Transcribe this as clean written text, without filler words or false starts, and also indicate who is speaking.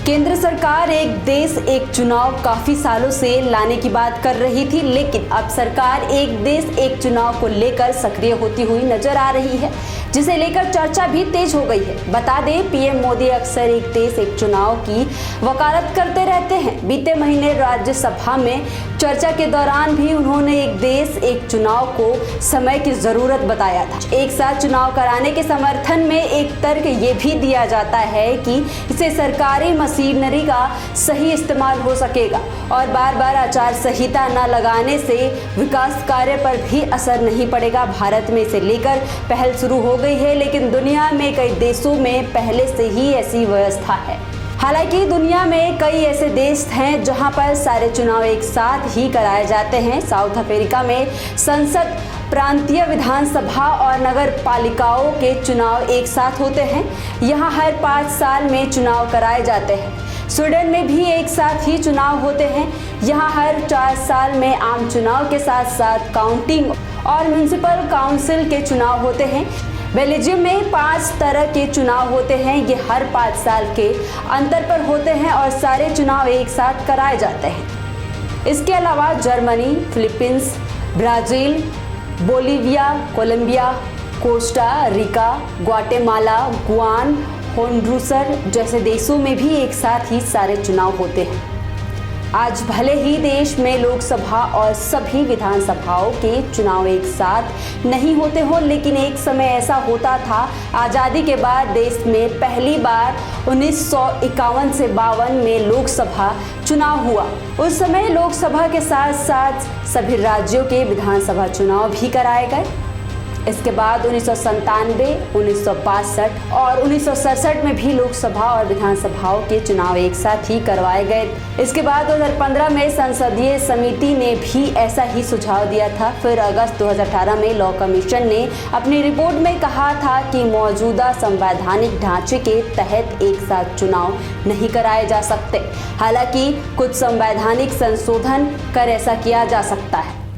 Speaker 1: केंद्र सरकार एक देश एक चुनाव काफी सालों से लाने की बात कर रही थी, लेकिन अब सरकार एक देश एक चुनाव को लेकर सक्रिय होती हुई नजर आ रही है, जिसे लेकर चर्चा भी तेज हो गई है। बता दें, पीएम मोदी अक्सर एक देश एक चुनाव की वकालत करते रहते हैं। बीते महीने राज्यसभा में चर्चा के दौरान भी उन्होंने एक देश एक चुनाव को समय की जरूरत बताया था। एक साथ चुनाव कराने के समर्थन में एक तर्क ये भी दिया जाता है कि इससे सरकारी मशीनरी का सही इस्तेमाल हो सकेगा और बार बार आचार संहिता न लगाने से विकास कार्य पर भी असर नहीं पड़ेगा। भारत में इसे लेकर पहल शुरू हो गई है, लेकिन दुनिया में कई देशों में पहले से ही ऐसी व्यवस्था है। हालांकि दुनिया में कई ऐसे देश हैं जहां पर सारे चुनाव एक साथ ही कराए जाते हैं। साउथ अफ्रीका में संसद, प्रांतीय विधानसभा और नगर पालिकाओं के चुनाव एक साथ होते हैं। यहाँ हर 5 साल में चुनाव कराए जाते हैं। स्वीडन में भी एक साथ ही चुनाव होते हैं। यहाँ हर 4 साल में आम चुनाव के साथ साथ काउंटिंग और म्युनिसिपल काउंसिल के चुनाव होते हैं। बेल्जियम में 5 तरह के चुनाव होते हैं। ये हर 5 साल के अंतर पर होते हैं और सारे चुनाव एक साथ कराए जाते हैं। इसके अलावा Germany, Philippines, Brazil, Bolivia, Colombia, Costa Rica, Guatemala, Guam, Honduras जैसे देशों में भी एक साथ ही सारे चुनाव होते हैं। आज भले ही देश में लोकसभा और सभी विधानसभाओं के चुनाव एक साथ नहीं होते हो, लेकिन एक समय ऐसा होता था। आज़ादी के बाद देश में पहली बार 1951 से 52 में लोकसभा चुनाव हुआ। उस समय लोकसभा के साथ साथ सभी राज्यों के विधानसभा चुनाव भी कराए गए। इसके बाद 1997, 1962 और 1967 में भी लोकसभा और विधानसभाओं के चुनाव एक साथ ही करवाए गए। इसके बाद 2015 में संसदीय समिति ने भी ऐसा ही सुझाव दिया था। फिर अगस्त 2018 में लॉ कमीशन ने अपनी रिपोर्ट में कहा था कि मौजूदा संवैधानिक ढांचे के तहत एक साथ चुनाव नहीं कराए जा सकते। हालांकि कुछ संवैधानिक संशोधन कर ऐसा किया जा सकता है।